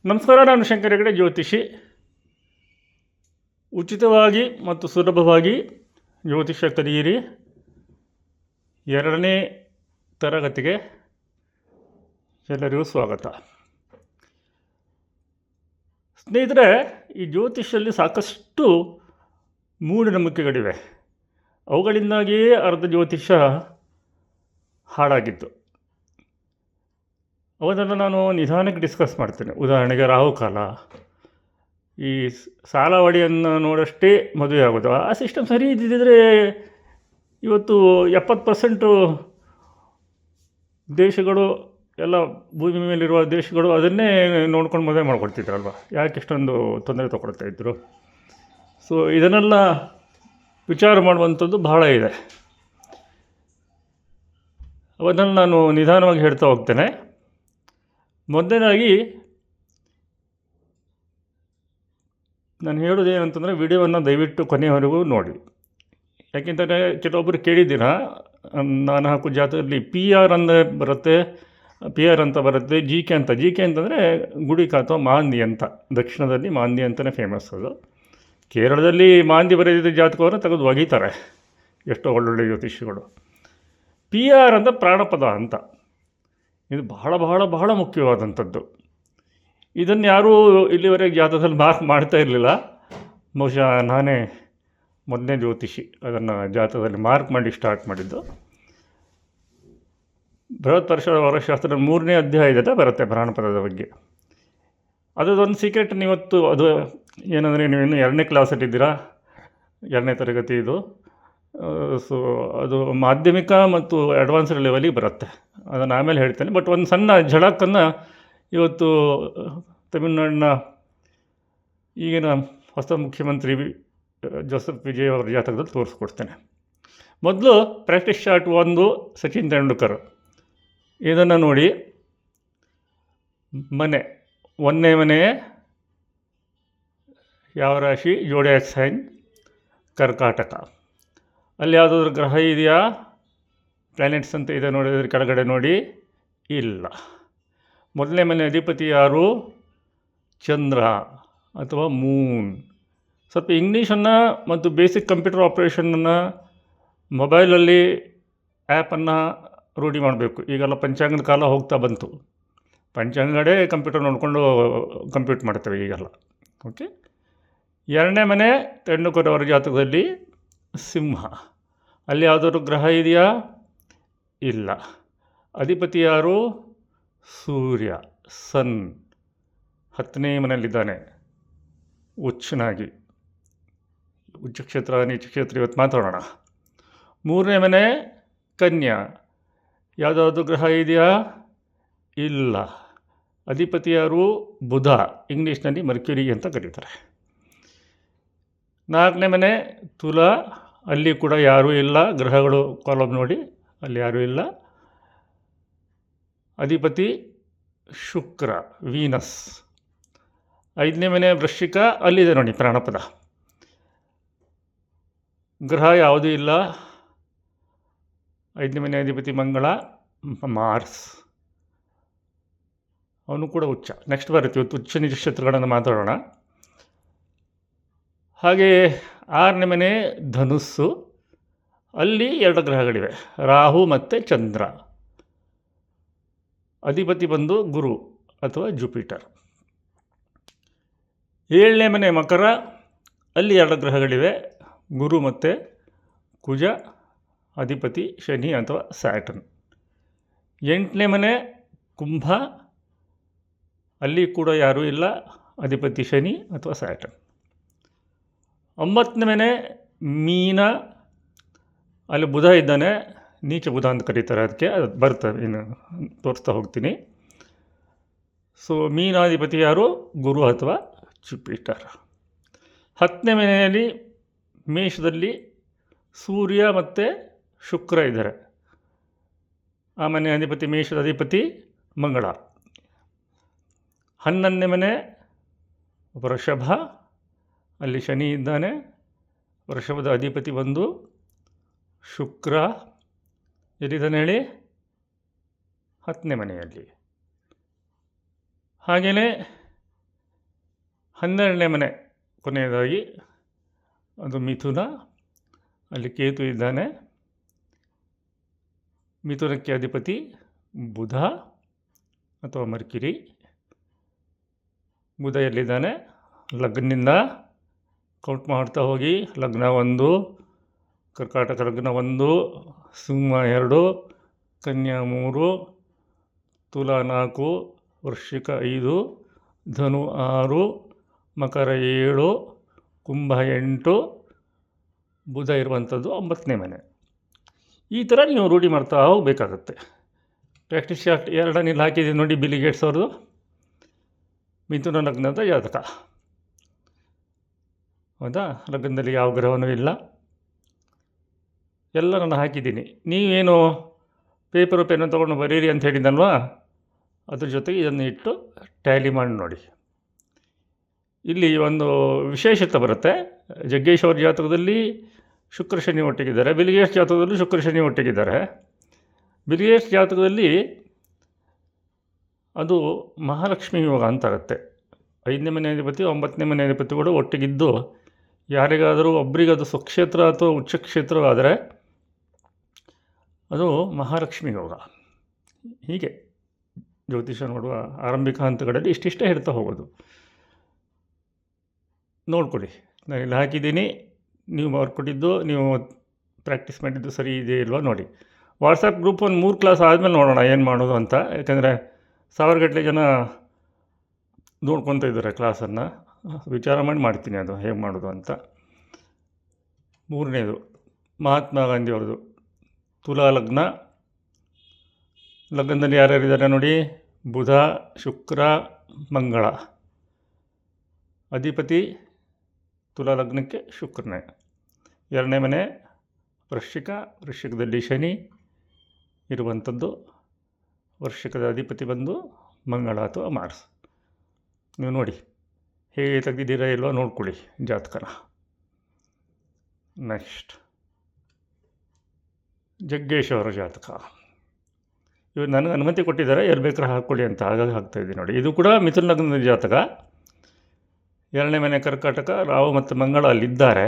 ನಮಸ್ಕಾರ, ನಾನು ಶಂಕರ ಹೆಗಡೆ, ಜ್ಯೋತಿಷಿ. ಉಚಿತವಾಗಿ ಮತ್ತು ಸುಲಭವಾಗಿ ಜ್ಯೋತಿಷ್ಯ ಕಲಿಯಿರಿ 2ನೇ ತರಗತಿಗೆ ಎಲ್ಲರಿಗೂ ಸ್ವಾಗತ. ಸ್ನೇಹಿತರೆ, ಈ ಜ್ಯೋತಿಷ್ಯದಲ್ಲಿ ಸಾಕಷ್ಟು ಮೂಢನಂಬಿಕೆಗಳಿವೆ. ಅವುಗಳಿಂದಾಗಿಯೇ ಅರ್ಧ ಜ್ಯೋತಿಷ್ಯ ಹಾಳಾಗಿತ್ತು. ಅವನ್ನೆಲ್ಲ ನಾನು ನಿಧಾನಕ್ಕೆ ಡಿಸ್ಕಸ್ ಮಾಡ್ತೇನೆ. ಉದಾಹರಣೆಗೆ ರಾಹುಕಾಲ, ಈ ಸಾಲಾವಳಿಯನ್ನು ನೋಡಷ್ಟೇ ಮದುವೆ ಆಗೋದು, ಆ ಸಿಸ್ಟಮ್ ಸರಿ ಇದ್ದಿದ್ದರೆ ಇವತ್ತು 70% ದೇಶಗಳು, ಎಲ್ಲ ಭೂಮಿ ಮೇಲಿರುವ ದೇಶಗಳು ಅದನ್ನೇ ನೋಡ್ಕೊಂಡು ಮದುವೆ ಮಾಡ್ಕೊಡ್ತಿದ್ರಲ್ವ. ಯಾಕೆ ಇಷ್ಟೊಂದು ತೊಂದರೆ ತೊಗೊಳ್ತಾ ಇದ್ದರು? ಸೊ ಇದನ್ನೆಲ್ಲ ವಿಚಾರ ಮಾಡುವಂಥದ್ದು ಬಹಳ ಇದೆ. ಅವನ್ನೆಲ್ಲ ನಾನು ನಿಧಾನವಾಗಿ ಹೇಳ್ತಾ ಹೋಗ್ತೇನೆ. ಮೊದಲನೇದಾಗಿ ನಾನು ಹೇಳೋದು ಏನಂತಂದರೆ, ವಿಡಿಯೋವನ್ನು ದಯವಿಟ್ಟು ಕೊನೆಯವರೆಗೂ ನೋಡಿ. ಯಾಕೆಂತಂದರೆ ಕೆಲವೊಬ್ಬರು ಕೇಳಿದ್ದೀರಾ, ನಾನು ಹಾಕೋ ಜಾತಕದಲ್ಲಿ PR ಅಂತ ಬರುತ್ತೆ, PR ಅಂತ ಬರುತ್ತೆ, GK ಅಂತ. GK ಅಂತಂದರೆ ಗುಡಿಕ ಅಥವಾ ಮಾಂದಿ ಅಂತ. ದಕ್ಷಿಣದಲ್ಲಿ ಮಾಂದಿ ಅಂತಲೇ ಫೇಮಸ್ ಅದು. ಕೇರಳದಲ್ಲಿ ಮಾಂದಿ ಬರೆದಿದ್ದ ಜಾತಕವನ್ನು ತೆಗೆದು ಒಗಿತಾರೆ ಎಷ್ಟೋ ಒಳ್ಳೊಳ್ಳೆ ಜ್ಯೋತಿಷಿಗಳು. PR ಅಂತ ಪ್ರಾಣಪದ ಅಂತ. ಇದು ಬಹಳ ಬಹಳ ಬಹಳ ಮುಖ್ಯವಾದಂಥದ್ದು. ಇದನ್ನು ಯಾರೂ ಇಲ್ಲಿವರೆಗೆ ಜಾತಕದಲ್ಲಿ ಮಾರ್ಕ್ ಮಾಡ್ತಾ ಇರಲಿಲ್ಲ. ಬಹುಶಃ ನಾನೇ ಮೊದಲನೇ ಜ್ಯೋತಿಷಿ ಅದನ್ನು ಜಾತಕದಲ್ಲಿ ಮಾರ್ಕ್ ಮಾಡಿ ಸ್ಟಾರ್ಟ್ ಮಾಡಿದ್ದು. ಬೃಹತ್ ವರಶಾಸ್ತ್ರದ 3ನೇ ಅಧ್ಯಾಯದ ಬರುತ್ತೆ ಪ್ರಾಣಪದದ ಬಗ್ಗೆ. ಅದೊಂದು ಸೀಕ್ರೆಟ್. ಇವತ್ತು ಅದು ಏನಂದರೆ, ನೀವಿನ್ನೂ 2ನೇ ಕ್ಲಾಸಲ್ಲಿದ್ದೀರಾ, 2ನೇ ತರಗತಿ ಇದು. ಸೊ ಅದು ಮಾಧ್ಯಮಿಕ ಮತ್ತು ಅಡ್ವಾನ್ಸ್ಡ್ ಲೆವೆಲಿಗೆ ಬರುತ್ತೆ. ಅದನ್ನು ಆಮೇಲೆ ಹೇಳ್ತೇನೆ. ಬಟ್ ಒಂದು ಸಣ್ಣ ಝಳಕನ್ನು ಇವತ್ತು ತಮಿಳುನಾಡಿನ ಈಗಿನ ಹೊಸ ಮುಖ್ಯಮಂತ್ರಿ ಜೋಸೆಫ್ ವಿಜಯ್ ಅವರ ಜಾತಕದಲ್ಲಿ ತೋರಿಸ್ಕೊಡ್ತೇನೆ. ಮೊದಲು ಪ್ರಾಕ್ಟೀಸ್ ಶಾಟ್ 1, ಸಚಿನ್ ತೆಂಡೂಲ್ಕರ್. ಇದನ್ನು ನೋಡಿ. ಮನೆ 1ನೇ ಮನೆ ಯಾವ ರಾಶಿ? ಜೋಡಿಯಾಕ್ ಸೈನ್, ಕರ್ಕಾಟಕ. ಅಲ್ಲಿ ಯಾವುದಾದ್ರೂ ಗ್ರಹ ಇದೆಯಾ? ಪ್ಲ್ಯಾನೆಟ್ಸ್ ಅಂತ ಇದೆ ನೋಡಿದರೆ ಕೆಳಗಡೆ ನೋಡಿ. ಇಲ್ಲ. ಮೊದಲನೇ ಮನೆ ಅಧಿಪತಿ ಯಾರು? ಚಂದ್ರ ಅಥವಾ ಮೂನ್. ಸ್ವಲ್ಪ ಇಂಗ್ಲೀಷನ್ನು ಮತ್ತು ಬೇಸಿಕ್ ಕಂಪ್ಯೂಟರ್ ಆಪ್ರೇಷನನ್ನು ಮೊಬೈಲಲ್ಲಿ ಆ್ಯಪನ್ನು ರೂಢಿ ಮಾಡಬೇಕು. ಈಗೆಲ್ಲ ಪಂಚಾಂಗದ ಕಾಲ ಹೋಗ್ತಾ ಬಂತು. ಪಂಚಾಂಗಡೇ ಕಂಪ್ಯೂಟರ್ ನೋಡಿಕೊಂಡು ಕಂಪ್ಯೂಟ್ ಮಾಡ್ತೇವೆ ಈಗೆಲ್ಲ. ಓಕೆ. 2ನೇ ಮನೆ ತೆಂಡೂಲ್ಕರ್ ಅವರ ಜಾತಕದಲ್ಲಿ ಸಿಂಹ. ಅಲ್ಲಿ ಯಾವುದಾದ್ರು ಗ್ರಹ ಇದೆಯಾ? ಇಲ್ಲ. ಅಧಿಪತಿ ಯಾರು? ಸೂರ್ಯ, ಸನ್. 10ನೇ ಮನೆಯಲ್ಲಿದ್ದಾನೆ ಉಚ್ಚನಾಗಿ. ಉಚ್ಚ ಕ್ಷೇತ್ರ, ನೀಚ ಕ್ಷೇತ್ರ ಇವತ್ತು ಮಾತಾಡೋಣ. 3ನೇ ಮನೆ ಕನ್ಯಾ. ಯಾವುದಾದ್ರು ಗ್ರಹ ಇದೆಯಾ? ಇಲ್ಲ. ಅಧಿಪತಿ ಯಾರು? ಬುಧ. ಇಂಗ್ಲೀಷ್ನಲ್ಲಿ ಮರ್ಕ್ಯುರಿ ಅಂತ ಕರೀತಾರೆ. 4ನೇ ಮನೆ ತುಲಾ. ಅಲ್ಲಿ ಕೂಡ ಯಾರೂ ಇಲ್ಲ. ಗ್ರಹಗಳು ಕಾಲಮ್ ನೋಡಿ, ಅಲ್ಲಿ ಯಾರೂ ಇಲ್ಲ. ಅಧಿಪತಿ ಶುಕ್ರ, ವೀನಸ್. 5ನೇ ಮನೆ ವೃಶ್ಚಿಕ. ಅಲ್ಲಿದೆ ನೋಡಿ ಪ್ರಾಣಪದ. ಗ್ರಹ ಯಾವುದೂ ಇಲ್ಲ. 5ನೇ ಮನೆ ಅಧಿಪತಿ ಮಂಗಳ, ಮಾರ್ಸ್. ಅವನು ಕೂಡ ಉಚ್ಚ. ನೆಕ್ಸ್ಟ್ ಬರುತ್ತೆ, ಇವತ್ತು ಉಚ್ಚ ನೀಚ ಕ್ಷೇತ್ರಗಳನ್ನು ಮಾತಾಡೋಣ. ಹಾಗೆ 6ನೇ ಮನೆ ಧನುಸ್ಸು. ಅಲ್ಲಿ 2 ಗ್ರಹಗಳಿವೆ, ರಾಹು ಮತ್ತು ಚಂದ್ರ. ಅಧಿಪತಿ ಬಂದು ಗುರು ಅಥವಾ ಜುಪಿಟರ್. 7ನೇ ಮನೆ ಮಕರ. ಅಲ್ಲಿ 2 ಗ್ರಹಗಳಿವೆ, ಗುರು ಮತ್ತು ಕುಜ. ಅಧಿಪತಿ ಶನಿ ಅಥವಾ ಸ್ಯಾಟರ್ನ್. 8ನೇ ಮನೆ ಕುಂಭ. ಅಲ್ಲಿ ಕೂಡ ಯಾರೂ ಇಲ್ಲ, ಅಧಿಪತಿ ಶನಿ ಅಥವಾ ಸ್ಯಾಟರ್ನ್. 9ನೇ ಮನೆ ಮೀನ. ಅಲ್ಲಿ ಬುಧ ಇದ್ದಾನೆ, ನೀಚ ಬುಧ ಅಂತ ಕರೀತಾರೆ ಅದಕ್ಕೆ. ಅದು ಬರ್ತದೆ, ಇನ್ನು ತೋರಿಸ್ತಾ ಹೋಗ್ತೀನಿ. ಸೊ ಮೀನಾಧಿಪತಿ ಯಾರು? ಗುರು ಅಥವಾ ಜುಪಿಟರ್. 10ನೇ ಮನೆಯಲ್ಲಿ ಮೇಷದಲ್ಲಿ ಸೂರ್ಯ ಮತ್ತು ಶುಕ್ರ ಇದ್ದಾರೆ. ಆ ಮನೆ ಅಧಿಪತಿ, ಮೇಷದ ಅಧಿಪತಿ ಮಂಗಳ. 11ನೇ ಮನೆ ವೃಷಭ. ಅಲ್ಲಿ ಶನಿ ಇದ್ದಾನೆ. ವೃಷಭದ ಅಧಿಪತಿ ಬಂದು ಶುಕ್ರ. ಎಲ್ಲಿದ್ದಾನೆ ಹೇಳಿ? 10ನೇ ಮನೆಯಲ್ಲಿ. ಹಾಗೆಯೇ 12ನೇ ಮನೆ ಕೊನೆಯದಾಗಿ ಅದು ಮಿಥುನ, ಅಲ್ಲಿ ಕೇತು ಇದ್ದಾನೆ. ಮಿಥುನಕ್ಕೆ ಅಧಿಪತಿ ಬುಧ ಅಥವಾ ಮರ್ಕಿರಿ. ಬುಧ ಎಲ್ಲಿದ್ದಾನೆ? ಲಗ್ನದಿಂದ ಕೌಂಟ್ ಮಾಡ್ತಾ ಹೋಗಿ. ಲಗ್ನ 1, ಕರ್ಕಾಟಕ ಲಗ್ನ 1, ಸಿಂಹ 2, ಕನ್ಯಾ 3, ತುಲಾ 4, ವೃಶ್ಚಿಕ 5, ಧನು 6, ಮಕರ 7, ಕುಂಭ 8, ಬುಧ ಇರುವಂಥದ್ದು 9ನೇ ಮನೆ. ಈ ಥರ ನೀವು ರೂಢಿ ಮಾಡ್ತಾ ಹೋಗಬೇಕಾಗತ್ತೆ. ಪ್ರಾಕ್ಟೀಸ್ ಶಾರ್ಟ್ 2ನೇಲಿ ಹಾಕಿದ್ದೀನಿ ನೋಡಿ, ಬಿಲ್ ಗೇಟ್ಸ್ ಅವ್ರದ್ದು ಮಿಥುನ ಲಗ್ನದ ಜಾತಕ. ಹೌದಾ? ಲಗ್ನದಲ್ಲಿ ಯಾವ ಗ್ರಹವೂ ಇಲ್ಲ. ಎಲ್ಲ ನಾನು ಹಾಕಿದ್ದೀನಿ. ನೀವೇನು ಪೇಪರು ಪೆನ್ನು ತೊಗೊಂಡು ಬರೀರಿ ಅಂತ ಹೇಳಿದ್ದಲ್ವಾ, ಅದ್ರ ಜೊತೆಗೆ ಇದನ್ನು ಇಟ್ಟು ಟ್ಯಾಲಿ ಮಾಡಿ ನೋಡಿ. ಇಲ್ಲಿ ಒಂದು ವಿಶೇಷತೆ ಬರುತ್ತೆ. ಜಗ್ಗೇಶ್ ಅವ್ರ ಜಾತಕದಲ್ಲಿ ಶುಕ್ರ ಶನಿ ಒಟ್ಟಿಗಿದ್ದಾರೆ, ಬಿಲ್ ಗೇಟ್ಸ್ ಜಾತಕದಲ್ಲೂ ಶುಕ್ರ ಶನಿ ಒಟ್ಟಿಗಿದ್ದಾರೆ. ಬಿಲ್ ಗೇಟ್ಸ್ ಜಾತಕದಲ್ಲಿ ಅದು ಮಹಾಲಕ್ಷ್ಮಿ ಯೋಗ ಅಂತಾಗುತ್ತೆ. 5ನೇ ಮನೆ ಅಧಿಪತಿ 9ನೇ ಮನೆ ಅಧಿಪತಿಗಳು ಒಟ್ಟಿಗಿದ್ದು ಯಾರಿಗಾದರೂ ಒಬ್ಬರಿಗದು ಸ್ವಕ್ಷೇತ್ರ ಅಥವಾ ಉಚ್ಚಕ್ಷೇತ್ರವಾದರೆ ಅದು ಮಹಾಲಕ್ಷ್ಮಿ ಯೋಗ. ಹೀಗೆ ಜ್ಯೋತಿಷ ನೋಡುವ ಆರಂಭಿಕ ಹಂತಗಳಲ್ಲಿ ಇಷ್ಟಿಷ್ಟೇ ಹೇಳ್ತಾ ಹೋಗೋದು. ನೋಡ್ಕೊಳ್ಳಿ, ನಾನು ಇಲ್ಲಿ ಹಾಕಿದ್ದೀನಿ. ನೀವು ಬರ್ಕೊಟ್ಟಿದ್ದು, ನೀವು ಪ್ರಾಕ್ಟೀಸ್ ಮಾಡಿದ್ದು ಸರಿ ಇದೆ ಇಲ್ವಾ ನೋಡಿ. ವಾಟ್ಸಪ್ ಗ್ರೂಪ್ ಒಂದು 3 ಕ್ಲಾಸ್ ಆದಮೇಲೆ ನೋಡೋಣ ಏನು ಮಾಡೋದು ಅಂತ. ಯಾಕೆಂದರೆ 1000 ಗಟ್ಟಲೆ ಜನ ನೋಡ್ಕೊತ ಇದ್ದಾರೆ ಕ್ಲಾಸನ್ನು. ವಿಚಾರ ಮಾಡಿ ಮಾಡ್ತೀನಿ ಅದು ಹೇಗೆ ಮಾಡೋದು ಅಂತ. 3ನೇದು ಮಹಾತ್ಮ ಗಾಂಧಿಯವ್ರದ್ದು ತುಲಾ ಲಗ್ನ. ಲಗ್ನದಲ್ಲಿ ಯಾರ್ಯಾರಿದ್ದಾರೆ ನೋಡಿ, ಬುಧ, ಶುಕ್ರ, ಮಂಗಳ. ಅಧಿಪತಿ ತುಲಾ ಲಗ್ನಕ್ಕೆ ಶುಕ್ರನೇ. 2ನೇ ಮನೆ ವೃಶ್ಚಿಕ, ವೃಶ್ಚಿಕದಲ್ಲಿ ಶನಿ ಇರುವಂಥದ್ದು. ವೃಶ್ಚಿಕದ ಅಧಿಪತಿ ಬಂದು ಮಂಗಳ ಅಥವಾ ಮಾರ್ಸ್. ನೀವು ನೋಡಿ ಹೇಗೆ ತೆಗೆದಿದ್ದೀರಾ ಇಲ್ವಾ ನೋಡ್ಕೊಳ್ಳಿ ಜಾತಕನ. ನೆಕ್ಸ್ಟ್ ಜಗ್ಗೇಶ್ ಅವರ ಜಾತಕ. ಇವರು ನನಗೆ ಅನುಮತಿ ಕೊಟ್ಟಿದ್ದಾರೆ, ಎಲ್ಲಿ ಬೇಕಾದ್ರೆ ಹಾಕ್ಕೊಳ್ಳಿ ಅಂತ, ಹಾಗಾಗಿ ಹಾಕ್ತಾಯಿದ್ದೀನಿ ನೋಡಿ. ಇದು ಕೂಡ ಮಿಥುನ ಲಗ್ನದ ಜಾತಕ. 2ನೇ ಮನೆ ಕರ್ಕಾಟಕ, ರಾಹು ಮತ್ತು ಮಂಗಳ ಅಲ್ಲಿದ್ದಾರೆ.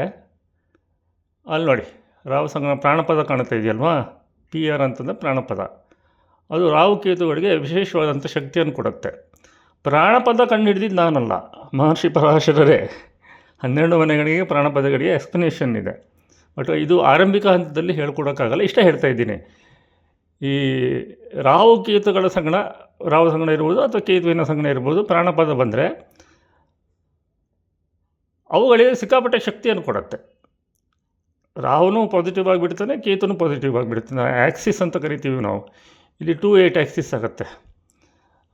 ಅಲ್ಲಿ ನೋಡಿ ರಾಹು ಸಂಗಮ ಪ್ರಾಣಪದ ಕಾಣ್ತಾ ಇದೆಯಲ್ವಾ, PR ಅಂತಂದರೆ ಪ್ರಾಣಪದ. ಅದು ರಾಹು ಕೇತುಗಳಿಗೆ ವಿಶೇಷವಾದಂಥ ಶಕ್ತಿಯನ್ನು ಕೊಡುತ್ತೆ. ಪ್ರಾಣಪದ ಕಂಡು ಹಿಡಿದಿದ್ದು ನಾನಲ್ಲ, ಮಹರ್ಷಿ ಪರಾಶರರೇ. 12 ಮನೆಗಳಿಗೆ ಪ್ರಾಣಪದಗಳಿಗೆ ಎಕ್ಸ್ಪ್ಲನೇಷನ್ ಇದೆ. ಬಟ್ ಇದು ಆರಂಭಿಕ ಹಂತದಲ್ಲಿ ಹೇಳ್ಕೊಡೋಕ್ಕಾಗಲ್ಲ, ಇಷ್ಟೇ ಹೇಳ್ತಾ ಇದ್ದೀನಿ. ಈ ರಾಹು ಕೇತುಗಳ ಸಂಗಡ, ರಾಹು ಸಂಗಡ ಇರ್ಬೋದು ಅಥವಾ ಕೇತುವಿನ ಸಂಗಡ ಇರ್ಬೋದು, ಪ್ರಾಣಪದ ಬಂದರೆ ಅವುಗಳಿಗೆ ಸಿಕ್ಕಾಪಟ್ಟೆ ಶಕ್ತಿಯನ್ನು ಕೊಡುತ್ತೆ. ರಾಹುನೂ ಪಾಸಿಟಿವ್ ಆಗಿಬಿಡ್ತಾನೆ, ಕೇತುನೂ ಪಾಸಿಟಿವ್ ಆಗಿಬಿಡ್ತಾನೆ. ಆ್ಯಕ್ಸಿಸ್ ಅಂತ ಕರಿತೀವಿ ನಾವು. ಇಲ್ಲಿ 2-8 ಆ್ಯಕ್ಸಿಸ್ ಆಗುತ್ತೆ,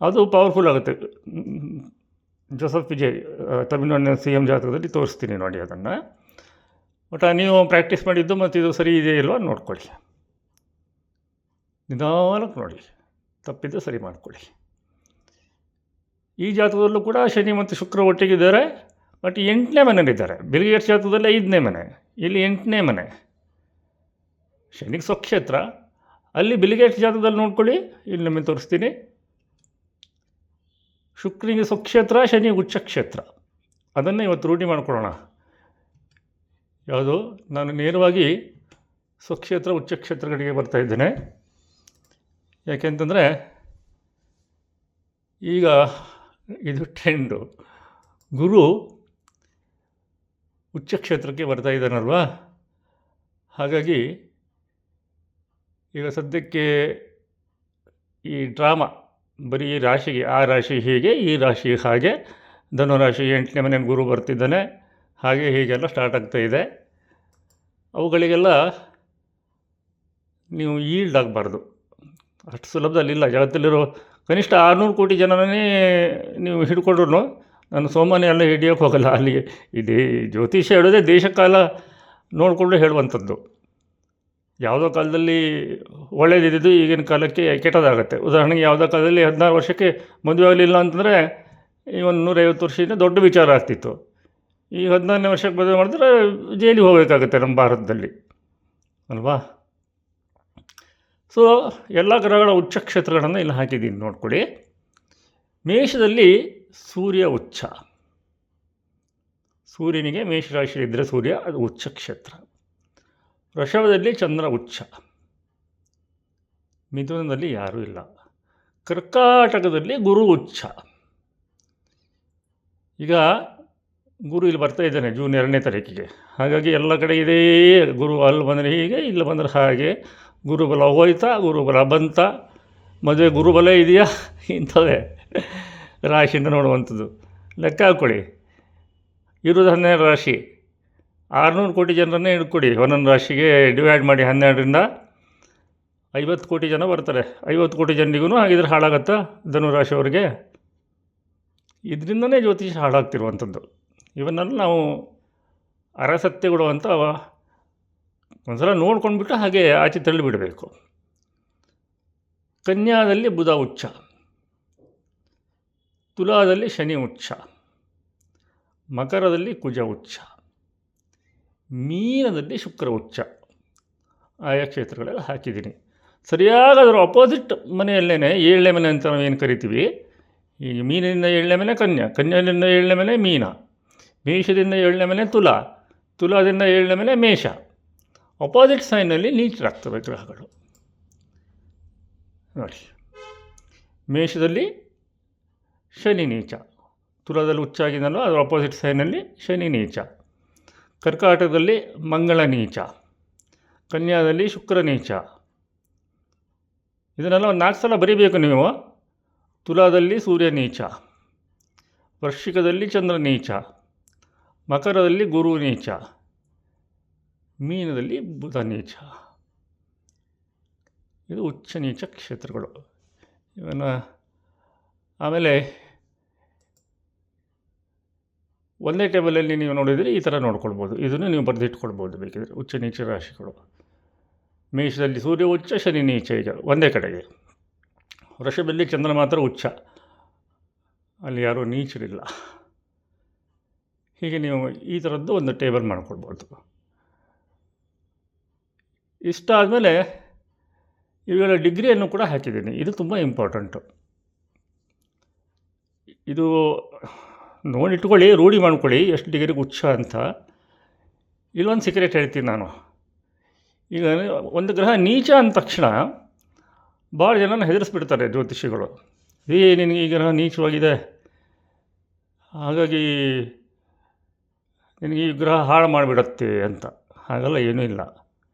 ಅದು ಪವರ್ಫುಲ್ ಆಗುತ್ತೆ. ಜೋಸಫ್ ವಿಜಯ್ ತಮಿಳುನಾಡಿನ CM ಜಾತಕದಲ್ಲಿ ತೋರಿಸ್ತೀನಿ ನೋಡಿ ಅದನ್ನು. ಬಟ್ ನೀವು ಪ್ರಾಕ್ಟೀಸ್ ಮಾಡಿದ್ದು ಮತ್ತು ಇದು ಸರಿ ಇದೆ ಇಲ್ವಾ ನೋಡ್ಕೊಳ್ಳಿ, ನಿಧಾನಕ್ಕೆ ನೋಡಿ, ತಪ್ಪಿದ್ದು ಸರಿ ಮಾಡ್ಕೊಳ್ಳಿ. ಈ ಜಾತಕದಲ್ಲೂ ಕೂಡ ಶನಿ ಮತ್ತು ಶುಕ್ರ ಒಟ್ಟಿಗಿದ್ದಾರೆ. ಬಟ್ 8ನೇ ಮನೆಯಲ್ಲಿದ್ದಾರೆ. ಬಿಲ್ ಗೇಟ್ಸ್ ಜಾತಕದಲ್ಲಿ 5ನೇ ಮನೆ, ಇಲ್ಲಿ 8ನೇ ಮನೆ. ಶನಿಗೆ ಸ್ವಕ್ಷೇತ್ರ, ಅಲ್ಲಿ ಬಿಲ್ ಗೇಟ್ಸ್ ಜಾತಕದಲ್ಲಿ ನೋಡ್ಕೊಳ್ಳಿ, ಇಲ್ಲಿ ನಮಗೆ ತೋರಿಸ್ತೀನಿ. ಶುಕ್ರನಿಗೆ ಸ್ವಕ್ಷೇತ್ರ, ಶನಿ ಉಚ್ಚಕ್ಷೇತ್ರ. ಅದನ್ನು ಇವತ್ತು ರೂಢಿ ಮಾಡ್ಕೊಳ್ಳೋಣ. ಯಾವುದು, ನಾನು ನೇರವಾಗಿ ಸ್ವಕ್ಷೇತ್ರ ಉಚ್ಚಕ್ಷೇತ್ರಗಳಿಗೆ ಬರ್ತಾಯಿದ್ದೇನೆ. ಯಾಕೆಂತಂದರೆ ಈಗ ಇದು ಟ್ರೆಂಡು. ಗುರು ಉಚ್ಚಕ್ಷೇತ್ರಕ್ಕೆ ಬರ್ತಾ ಇದ್ದಾನಲ್ವಾ, ಹಾಗಾಗಿ ಈಗ ಸದ್ಯಕ್ಕೆ ಈ ಡ್ರಾಮಾ ಬರೀ ರಾಶಿಗೆ, ಆ ರಾಶಿ ಹೀಗೆ, ಈ ರಾಶಿ ಹಾಗೆ, ಧನುರಾಶಿ 8ನೇ ಮನೆಗೆ ಗುರು ಬರ್ತಿದ್ದಾನೆ, ಹಾಗೆ ಹೀಗೆಲ್ಲ ಸ್ಟಾರ್ಟ್ ಆಗ್ತಾಯಿದೆ. ಅವುಗಳಿಗೆಲ್ಲ ನೀವು ಈಲ್ಡ್ ಆಗಬಾರ್ದು. ಅಷ್ಟು ಸುಲಭದಲ್ಲಿಲ್ಲ. ಜಗತ್ತಲ್ಲಿರೋ ಕನಿಷ್ಠ 600 ಕೋಟಿ ಜನರನ್ನೇ ನೀವು ಹಿಡ್ಕೊಂಡ್ರು ನಾನು ಸೋಮಾನೆ ಎಲ್ಲ ಹಿಡಿಯೋಕ್ಕೆ ಹೋಗಲ್ಲ. ಅಲ್ಲಿಗೆ ಇದೇ ಜ್ಯೋತಿಷ್ಯ ಹೇಳೋದೇ ದೇಶಕಾಲ ನೋಡಿಕೊಂಡು ಹೇಳುವಂಥದ್ದು. ಯಾವುದೋ ಕಾಲದಲ್ಲಿ ಒಳ್ಳೇದಿದ್ದು ಈಗಿನ ಕಾಲಕ್ಕೆ ಕೆಟ್ಟದಾಗುತ್ತೆ. ಉದಾಹರಣೆಗೆ ಯಾವುದೋ ಕಾಲದಲ್ಲಿ 16 ವರ್ಷಕ್ಕೆ ಮದುವೆ ಆಗಲಿಲ್ಲ ಅಂತಂದರೆ ಈ ಒಂದು 150 ವರ್ಷದಿಂದ ದೊಡ್ಡ ವಿಚಾರ ಆಗ್ತಿತ್ತು. ಈ 14ನೇ ವರ್ಷಕ್ಕೆ ಮದುವೆ ಮಾಡಿದ್ರೆ ಜೈಲಿಗೆ ಹೋಗಬೇಕಾಗುತ್ತೆ ನಮ್ಮ ಭಾರತದಲ್ಲಿ ಅಲ್ವಾ. ಸೊ ಎಲ್ಲ ಗ್ರಹಗಳ ಉಚ್ಚಕ್ಷೇತ್ರಗಳನ್ನು ಇಲ್ಲಿ ಹಾಕಿದ್ದೀನಿ ನೋಡ್ಕೊಳ್ಳಿ. ಮೇಷದಲ್ಲಿ ಸೂರ್ಯ ಉಚ್ಚ, ಸೂರ್ಯನಿಗೆ ಮೇಷರಾಶಿಯಲ್ಲಿದ್ದರೆ ಸೂರ್ಯ ಅದು ಉಚ್ಚ ಕ್ಷೇತ್ರ. ವೃಷಭದಲ್ಲಿ ಚಂದ್ರ ಉಚ್ಚ, ಮಿಥುನದಲ್ಲಿ ಯಾರೂ ಇಲ್ಲ. ಕರ್ಕಾಟಕದಲ್ಲಿ ಗುರು ಉಚ್ಚ. ಈಗ ಗುರು ಇಲ್ಲಿ ಬರ್ತಾ ಇದ್ದಾನೆ ಜೂನ್ 2ನೇ ತಾರೀಕಿಗೆ. ಹಾಗಾಗಿ ಎಲ್ಲ ಕಡೆ ಇದೇ ಗುರು, ಅಲ್ಲಿ ಬಂದರೆ ಹೀಗೆ, ಇಲ್ಲಿ ಬಂದರೆ ಹಾಗೆ. ಗುರುಬಲ ಹೋಯ್ತಾ, ಗುರುಬಲ ಬಂತ, ಮದುವೆ ಗುರುಬಲ ಇದೆಯಾ, ಇಂಥವೇ ರಾಶಿಯಿಂದ ನೋಡುವಂಥದ್ದು. ಲೆಕ್ಕ ಹಾಕ್ಕೊಳ್ಳಿ, ಇರೋದು 12 ರಾಶಿ, 600 ಕೋಟಿ ಜನರನ್ನೇ ಹಿಡ್ಕೊಡಿ. ಒಂದೊಂದು ರಾಶಿಗೆ ಡಿವೈಡ್ ಮಾಡಿ 12ರಿಂದ 50 ಕೋಟಿ ಜನ ಬರ್ತಾರೆ. 50 ಕೋಟಿ ಜನರಿಗೂ ಹಾಗಿದ್ರೆ ಹಾಳಾಗತ್ತಾ ಧನುರಾಶಿಯವರಿಗೆ? ಇದರಿಂದನೇ ಜ್ಯೋತಿಷ ಹಾಳಾಗ್ತಿರುವಂಥದ್ದು. ಇವನ್ನೆಲ್ಲ ನಾವು ಅರಸತ್ಯಗಳು ಅಂತ ಒಂದ್ಸಲ ನೋಡ್ಕೊಂಡ್ಬಿಟ್ಟು ಹಾಗೆ ಆಚೆ ತಳ್ಳಿಬಿಡಬೇಕು. ಕನ್ಯಾದಲ್ಲಿ ಬುಧ ಉಚ್ಚ, ತುಲಾದಲ್ಲಿ ಶನಿ ಉಚ್ಚ, ಮಕರದಲ್ಲಿ ಕುಜ ಉಚ್ಚ, ಮೀನದಲ್ಲಿ ಶುಕ್ರ ಉಚ್ಚ. ಆಯಾ ಕ್ಷೇತ್ರಗಳೆಲ್ಲ ಹಾಕಿದ್ದೀನಿ. ಸರಿಯಾಗಿ ಅದರ ಅಪೋಸಿಟ್ ಮನೆಯಲ್ಲೇ 7ನೇ ಮನೆ ಅಂತ ನಾವೇನು ಕರಿತೀವಿ. ಈಗ ಮೀನಿಂದ 7ನೇ ಮನೆ ಕನ್ಯಾ, ಕನ್ಯಾದಿಂದ 7ನೇ ಮನೆ ಮೀನ, ಮೇಷದಿಂದ 7ನೇ ಮನೆ ತುಲಾ, ತುಲಾದಿಂದ 7ನೇ ಮನೆ ಮೇಷ. ಅಪೋಸಿಟ್ ಸೈನಲ್ಲಿ ನೀಚರಾಗ್ತವೆ ಗ್ರಹಗಳು ನೋಡಿ. ಮೇಷದಲ್ಲಿ ಶನಿ ನೀಚ, ತುಲಾದಲ್ಲಿ ಉಚ್ಚಾಗಿದನೋ ಅದರ ಅಪೋಸಿಟ್ ಸೈನಲ್ಲಿ ಶನಿ ನೀಚ. ಕರ್ಕಾಟಕದಲ್ಲಿ ಮಂಗಳ ನೀಚ, ಕನ್ಯಾದಲ್ಲಿ ಶುಕ್ರ ನೀಚ. ಇದನ್ನೆಲ್ಲ ಒಂದು 4 ಸಲ ಬರೀಬೇಕು ನೀವು. ತುಲಾದಲ್ಲಿ ಸೂರ್ಯ ನೀಚ, ವೃಶ್ಚಿಕದಲ್ಲಿ ಚಂದ್ರ ನೀಚ, ಮಕರದಲ್ಲಿ ಗುರು ನೀಚ, ಮೀನದಲ್ಲಿ ಬುಧ ನೀಚ. ಇದು ಉಚ್ಚ ನೀಚ ಕ್ಷೇತ್ರಗಳು. ಇವನ್ನ ಆಮೇಲೆ ಒಂದೇ ಟೇಬಲಲ್ಲಿ ನೀವು ನೋಡಿದರೆ ಈ ಥರ ನೋಡ್ಕೊಳ್ಬೋದು. ಇದನ್ನು ನೀವು ಬರೆದಿಟ್ಕೊಳ್ಬೋದು ಬೇಕಿದ್ರೆ. ಉಚ್ಚ ನೀಚ ರಾಶಿಗಳು. ಮೇಷದಲ್ಲಿ ಸೂರ್ಯ ಉಚ್ಚ, ಶನಿ ನೀಚ, ಈಗ ಒಂದೇ ಕಡೆಗೆ. ವೃಷಭದಲ್ಲಿ ಚಂದ್ರ ಮಾತ್ರ ಉಚ್ಚ, ಅಲ್ಲಿ ಯಾರೂ ನೀಚರಿಲ್ಲ. ಹೀಗೆ ನೀವು ಈ ಥರದ್ದು ಒಂದು ಟೇಬಲ್ ಮಾಡ್ಕೊಳ್ಬೋದು. ಇಷ್ಟ ಆದಮೇಲೆ ಇವುಗಳ ಡಿಗ್ರಿಯನ್ನು ಕೂಡ ಹಾಕಿದ್ದೀನಿ. ಇದು ತುಂಬ ಇಂಪಾರ್ಟೆಂಟು. ಇದು ನೋಡಿಟ್ಕೊಳ್ಳಿ, ರೂಢಿ ಮಾಡ್ಕೊಳ್ಳಿ ಎಷ್ಟು ಡಿಗ್ರಿಗೆ ಉಚ್ಚ ಅಂತ. ಇಲ್ಲೊಂದು ಸೀಕ್ರೆಟ್ ಹೇಳ್ತೀನಿ ನಾನು. ಈಗ ಒಂದು ಗ್ರಹ ನೀಚ ಅಂದ ತಕ್ಷಣ ಭಾಳ ಜನನ ಹೆದರಿಸ್ಬಿಡ್ತಾರೆ ಜ್ಯೋತಿಷಿಗಳು. ನಿನಗೆ ಈ ಗ್ರಹ ನೀಚವಾಗಿದೆ, ಹಾಗಾಗಿ ನಿನಗೆ ಈ ಗ್ರಹ ಹಾಳು ಮಾಡಿಬಿಡತ್ತೆ ಅಂತ. ಹಾಗೆಲ್ಲ ಏನೂ ಇಲ್ಲ.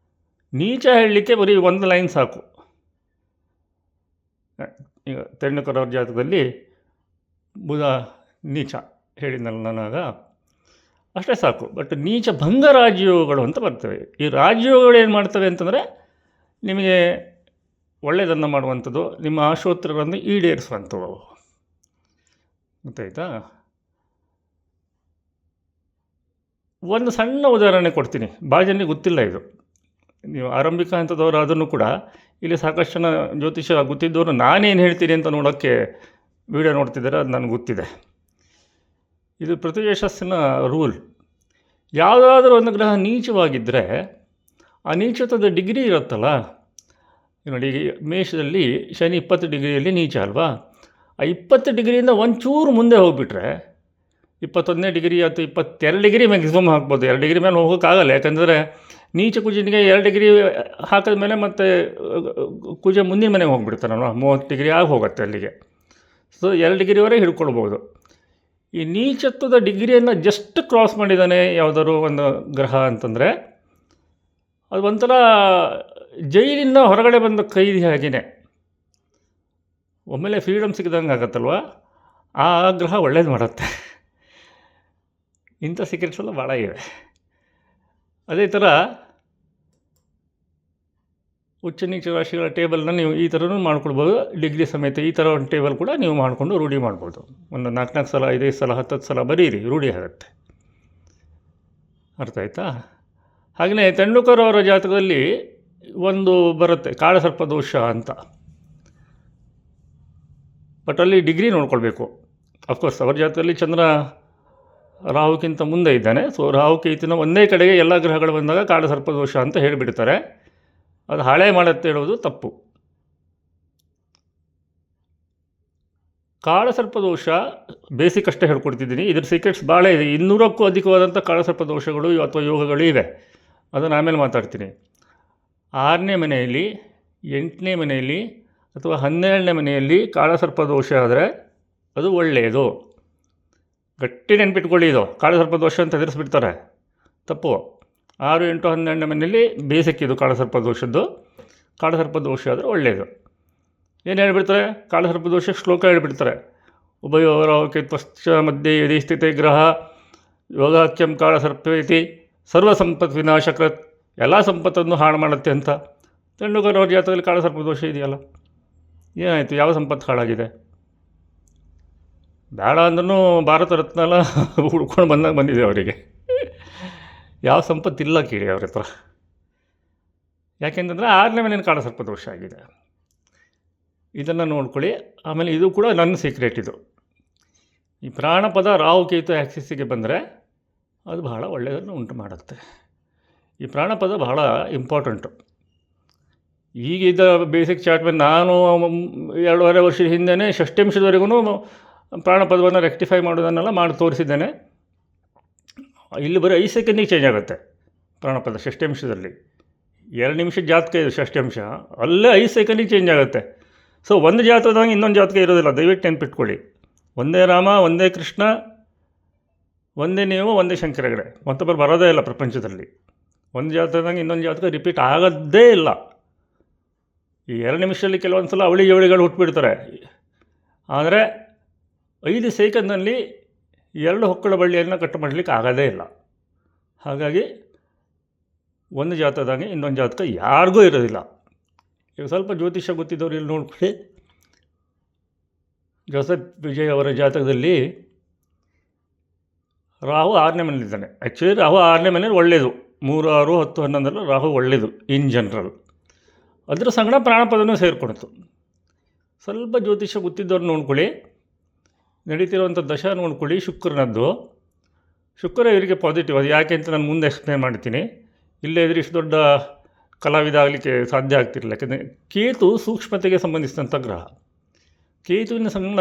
ನೀಚ ಹೇಳಲಿಕ್ಕೆ ಬರೀ ಒಂದು ಲೈನ್ ಸಾಕು. ಈಗ ತೆಂಡೂಲ್ಕರ್ ಜಾತಕದಲ್ಲಿ ಬುಧ ನೀಚ ಹೇಳಿದ್ನಲ್ಲ ನಾನಾಗ, ಅಷ್ಟೇ ಸಾಕು. ಬಟ್ ನೀಚ ಭಂಗ ರಾಜಯೋಗಗಳು ಅಂತ ಬರ್ತವೆ. ಈ ರಾಜಯೋಗಗಳು ಏನು ಮಾಡ್ತವೆ ಅಂತಂದರೆ ನಿಮಗೆ ಒಳ್ಳೆಯದನ್ನು ಮಾಡುವಂಥದ್ದು, ನಿಮ್ಮ ಆಶೋತ್ತರಗಳನ್ನು ಈಡೇರಿಸುವಂಥವು. ಗೊತ್ತಾಯ್ತಾ? ಒಂದು ಸಣ್ಣ ಉದಾಹರಣೆ ಕೊಡ್ತೀನಿ, ಭಾಳ ಜನರಿಗೆ ಗೊತ್ತಿಲ್ಲ ಇದು. ನೀವು ಆರಂಭಿಕ ಹಂತದವರು ಅದನ್ನು ಕೂಡ ಇಲ್ಲಿ ಸಾಕಷ್ಟು ಜನ ಜ್ಯೋತಿಷ ಗೊತ್ತಿದ್ದವರು ನಾನೇನು ಹೇಳ್ತೀನಿ ಅಂತ ನೋಡೋಕ್ಕೆ ವಿಡಿಯೋ ನೋಡ್ತಿದ್ದಾರೆ, ಅದು ನನಗೆ ಗೊತ್ತಿದೆ. ಇದು ಪೃಥ್ವಿ ಯಶಸ್ಸಿನ ರೂಲ್. ಯಾವುದಾದ್ರೂ ಒಂದು ಗ್ರಹ ನೀಚವಾಗಿದ್ದರೆ ಆ ನೀಚತ್ವದ ಡಿಗ್ರಿ ಇರುತ್ತಲ್ಲ. ನೋಡಿ, ಮೇಷದಲ್ಲಿ ಶನಿ 20 ಡಿಗ್ರಿಯಲ್ಲಿ ನೀಚ ಅಲ್ವಾ. ಆ 20 ಡಿಗ್ರಿಯಿಂದ ಒಂಚೂರು ಮುಂದೆ ಹೋಗಿಬಿಟ್ರೆ 21ನೇ ಡಿಗ್ರಿ ಅಥವಾ 22 ಡಿಗ್ರಿ ಮ್ಯಾಕ್ಸಿಮಮ್ ಹಾಕ್ಬೋದು. 2 ಡಿಗ್ರಿ ಮೇಲೆ ಹೋಗೋಕ್ಕಾಗಲ್ಲ. ಯಾಕಂದರೆ ನೀಚ ಕುಜನಿಗೆ 2 ಡಿಗ್ರಿ ಹಾಕಿದ ಮೇಲೆ ಮತ್ತೆ ಕುಜ ಮುಂದಿನ ಮನೆಗೆ ಹೋಗಿಬಿಡ್ತಾನಲ್ವ, 30 ಡಿಗ್ರಿ ಆಗಿ ಹೋಗುತ್ತೆ ಅಲ್ಲಿಗೆ. ಸೊ 2 ಡಿಗ್ರಿವರೆಗೆ ಹಿಡ್ಕೊಳ್ಬೋದು. ಈ ನೀಚತ್ವದ ಡಿಗ್ರಿಯನ್ನು ಜಸ್ಟ್ ಕ್ರಾಸ್ ಮಾಡಿದ್ದಾನೆ ಯಾವುದಾದ್ರು ಒಂದು ಗ್ರಹ ಅಂತಂದರೆ ಅದು ಒಂಥರ ಜೈಲಿಂದ ಹೊರಗಡೆ ಬಂದ ಕೈದಿ ಹಾಗೆಯೇ. ಒಮ್ಮೆಲೆ ಫ್ರೀಡಮ್ ಸಿಕ್ಕಿದಂಗೆ ಆಗತ್ತಲ್ವ, ಆ ಗ್ರಹ ಒಳ್ಳೇದು ಮಾಡುತ್ತೆ. ಇಂಥ ಸೀಕ್ರೆಟ್ಸ್ ಎಲ್ಲ ಭಾಳ ಇವೆ. ಅದೇ ಥರ ಉಚ್ಚ ನೀಚ ರಾಶಿಗಳ ಟೇಬಲ್ನ ನೀವು ಈ ಥರನೂ ಮಾಡ್ಕೊಳ್ಬೋದು. ಡಿಗ್ರಿ ಸಮೇತ ಈ ಥರ ಒಂದು ಟೇಬಲ್ ಕೂಡ ನೀವು ಮಾಡಿಕೊಂಡು ರೂಢಿ ಮಾಡ್ಬೋದು. ಒಂದು 4 ಸಲ 5 ಸಲ 10 ಸಲ ಬರೀರಿ, ರೂಢಿ ಆಗುತ್ತೆ. ಅರ್ಥ ಆಯ್ತಾ? ಹಾಗೆಯೇ ತೆಂಡೂಲ್ಕರ್ ಅವರ ಜಾತಕದಲ್ಲಿ ಒಂದು ಬರುತ್ತೆ ಕಾಳಸರ್ಪ ದೋಷ ಅಂತ. ಬಟ್ ಅಲ್ಲಿ ಡಿಗ್ರಿ ನೋಡ್ಕೊಳ್ಬೇಕು. ಅಫ್ಕೋರ್ಸ್ ಅವ್ರ ಜಾತಕದಲ್ಲಿ ಚಂದ್ರ ರಾಹುಕ್ಕಿಂತ ಮುಂದೆ ಇದ್ದಾನೆ. ಸೊ ರಾಹುಕೇತುವಿನ ಒಂದೇ ಕಡೆಗೆ ಎಲ್ಲ ಗ್ರಹಗಳು ಬಂದಾಗ ಕಾಳಸರ್ಪ ದೋಷ ಅಂತ ಹೇಳಿಬಿಡ್ತಾರೆ. ಅದು ಹಾಳೆ ಮಾಡುತ್ತೆ ಹೇಳೋದು ತಪ್ಪು. ಕಾಳಸರ್ಪ ದೋಷ ಬೇಸಿಕ್ ಅಷ್ಟೇ ಹೇಳ್ಕೊಡ್ತಿದ್ದೀನಿ. ಇದ್ರ ಸೀಕ್ರೆಟ್ಸ್ ಭಾಳ ಇದೆ. 200ಕ್ಕೂ ಅಧಿಕವಾದಂಥ ಕಾಳಸರ್ಪ ದೋಷಗಳು ಅಥವಾ ಯೋಗಗಳು ಇವೆ. ಅದನ್ನು ಆಮೇಲೆ ಮಾತಾಡ್ತೀನಿ. 6ನೇ ಮನೆಯಲ್ಲಿ, 8ನೇ ಮನೆಯಲ್ಲಿ ಅಥವಾ 12ನೇ ಮನೆಯಲ್ಲಿ ಕಾಳಸರ್ಪ ದೋಷ ಆದರೆ ಅದು ಒಳ್ಳೆಯದು. ಗಟ್ಟಿ ನೆನ್ಪಿಟ್ಕೊಳ್ಳಿ, ಇದು ಕಾಳಸರ್ಪ ದೋಷ ಅಂತ ಹೆದರಿಸ್ಬಿಡ್ತಾರೆ, ತಪ್ಪು. 6, 8, 12ನೇ ಮನೆಯಲ್ಲಿ ಬೇಸಿಕ್ ಇದು ಕಾಳಸರ್ಪ ದೋಷದ್ದು. ಕಾಳಸರ್ಪ ದೋಷ ಆದರೆ ಒಳ್ಳೆಯದು. ಏನು ಹೇಳಿಬಿಡ್ತಾರೆ, ಕಾಳಸರ್ಪ ದೋಷ ಶ್ಲೋಕ ಹೇಳಿಬಿಡ್ತಾರೆ. ಉಭಯೋರಾವಕ್ಕೆ ತ್ವಶ್ಚ ಮಧ್ಯೆ ಯದಿ ಸ್ಥಿತೆ ಗ್ರಹ ಯೋಗಾಖ್ಯಂ ಕಾಳಸರ್ಪೇತಿ ಸರ್ವ ಸಂಪತ್ ವಿನಾಶಕೃತ್, ಎಲ್ಲ ಸಂಪತ್ತನ್ನು ಹಾಳು ಮಾಡುತ್ತೆ ಅಂತ. ತೆಂಡೂಲ್ಕರ್ ಅವ್ರ ಜಾತಕದಲ್ಲಿ ಕಾಳಸರ್ಪ ದೋಷ ಇದೆಯಲ್ಲ, ಏನಾಯಿತು? ಯಾವ ಸಂಪತ್ತು ಹಾಳಾಗಿದೆ? ಬೇಡ ಅಂದ್ರೂ ಭಾರತ ರತ್ನ ಎಲ್ಲ ಹುಡ್ಕೊಂಡು ಬಂದಿದೆ ಅವರಿಗೆ. ಯಾವ ಸಂಪತ್ತಿಲ್ಲ ಕೇಳಿ ಅವ್ರ ಹತ್ರ. ಯಾಕೆಂತಂದರೆ 6ನೇ ಮನೇಲಿ ಕಾಳಸರ್ಪ ದೋಷ ಆಗಿದೆ. ಇದನ್ನು ನೋಡ್ಕೊಳ್ಳಿ. ಆಮೇಲೆ ಇದು ಕೂಡ ನನ್ನ ಸೀಕ್ರೆಟ್. ಇದು ಈ ಪ್ರಾಣಪದ ರಾಹು ಕೇತು ಆ್ಯಕ್ಸಿಸ್ಸಿಗೆ ಬಂದರೆ ಅದು ಬಹಳ ಒಳ್ಳೆಯದನ್ನು ಉಂಟು ಮಾಡುತ್ತೆ. ಈ ಪ್ರಾಣಪದ ಬಹಳ ಇಂಪಾರ್ಟೆಂಟು. ಈಗಿದ್ದ ಬೇಸಿಕ್ ಚಾರ್ಟ್ ಮೇಲೆ ನಾನು 2.5 ವರ್ಷದ ಹಿಂದೆ ಷಷ್ಠಾಂಶದವರೆಗೂ ಪ್ರಾಣಪದವನ್ನು ರೆಕ್ಟಿಫೈ ಮಾಡೋದನ್ನೆಲ್ಲ ಮಾಡಿ ತೋರಿಸಿದ್ದೇನೆ. ಇಲ್ಲಿ ಬರೀ 5 ಸೆಕೆಂಡಿಗೆ ಚೇಂಜ್ ಆಗುತ್ತೆ ಪ್ರಾಣಪದ. ಷಷ್ಠಾಂಶದಲ್ಲಿ 2 ನಿಮಿಷದ ಜಾತಕ ಇದು ಷಷ್ಠಾಂಶ, ಅಲ್ಲೇ 5 ಸೆಕೆಂಡಿಗೆ ಚೇಂಜ್ ಆಗುತ್ತೆ. ಸೊ ಒಂದು ಜಾತಕದಂಗೆ ಇನ್ನೊಂದು ಜಾತಕ ಇರೋದಿಲ್ಲ, ದಯವಿಟ್ಟು ನೆನ್ಪಿಟ್ಕೊಳ್ಳಿ. ಒಂದೇ ರಾಮ, ಒಂದೇ ಕೃಷ್ಣ, ಒಂದೇ ನೀವು, ಒಂದೇ ಶಂಕರ ಹೆಗಡೆ, ಮತ್ತೊಬ್ಬರು ಬರೋದೇ ಇಲ್ಲ ಪ್ರಪಂಚದಲ್ಲಿ. ಒಂದು ಜಾತಕದಂಗೆ ಇನ್ನೊಂದು ಜಾತಕ ರಿಪೀಟ್ ಆಗೋದೇ ಇಲ್ಲ. ಈ 2 ನಿಮಿಷದಲ್ಲಿ ಕೆಲವೊಂದು ಸಲ ಅವಳಿಗಳು ಹುಟ್ಟುಬಿಡ್ತಾರೆ. ಆದರೆ 5 ಸೆಕೆಂಡ್ನಲ್ಲಿ 2 ಹೊಕ್ಕಳ ಬಳ್ಳಿಯನ್ನು ಕಟ್ ಮಾಡಲಿಕ್ಕೆ ಆಗೋದೇ ಇಲ್ಲ. ಹಾಗಾಗಿ ಒಂದು ಜಾತಕದಾಗೆ ಇನ್ನೊಂದು ಜಾತಕ ಯಾರಿಗೂ ಇರೋದಿಲ್ಲ. ಈಗ ಸ್ವಲ್ಪ ಜ್ಯೋತಿಷ್ಯ ಗೊತ್ತಿದ್ದವ್ರು ಇಲ್ಲಿ ನೋಡ್ಕೊಳ್ಳಿ. ಜೋಸೆಫ್ ವಿಜಯ್ ಅವರ ಜಾತಕದಲ್ಲಿ ರಾಹು 6ನೇ ಮನೇಲಿದ್ದಾನೆ. ಆ್ಯಕ್ಚುಲಿ ರಾಹು 6ನೇ ಮನೇಲಿ ಒಳ್ಳೆಯದು. 3, 6, 10, 11 ರಾಹು ಒಳ್ಳೆಯದು ಇನ್ ಜನರಲ್. ಅದರ ಸಂಗಡ ಪ್ರಾಣಪದನೂ ಸೇರಿಕೊಡ್ತು. ಸ್ವಲ್ಪ ಜ್ಯೋತಿಷ್ಯ ಗೊತ್ತಿದ್ದವ್ರು ನೋಡ್ಕೊಳ್ಳಿ. ನಡೀತಿರುವಂಥ ದಶ ನೋಡ್ಕೊಳ್ಳಿ ಶುಕ್ರನದ್ದು. ಶುಕ್ರ ಇವರಿಗೆ ಪಾಸಿಟಿವ್. ಅದು ಯಾಕೆ ಅಂತ ನಾನು ಮುಂದೆ ಎಕ್ಸ್ಪ್ಲೇನ್ ಮಾಡ್ತೀನಿ. ಇಲ್ಲೇ ಇದ್ರೆ ಇಷ್ಟು ದೊಡ್ಡ ಕಲಾವಿದ ಆಗಲಿಕ್ಕೆ ಸಾಧ್ಯ ಆಗ್ತಿರಲಿಲ್ಲ. ಯಾಕೆಂದರೆ ಕೇತು ಸೂಕ್ಷ್ಮತೆಗೆ ಸಂಬಂಧಿಸಿದಂಥ ಗ್ರಹ. ಕೇತುವಿನ ಸಂಗಡ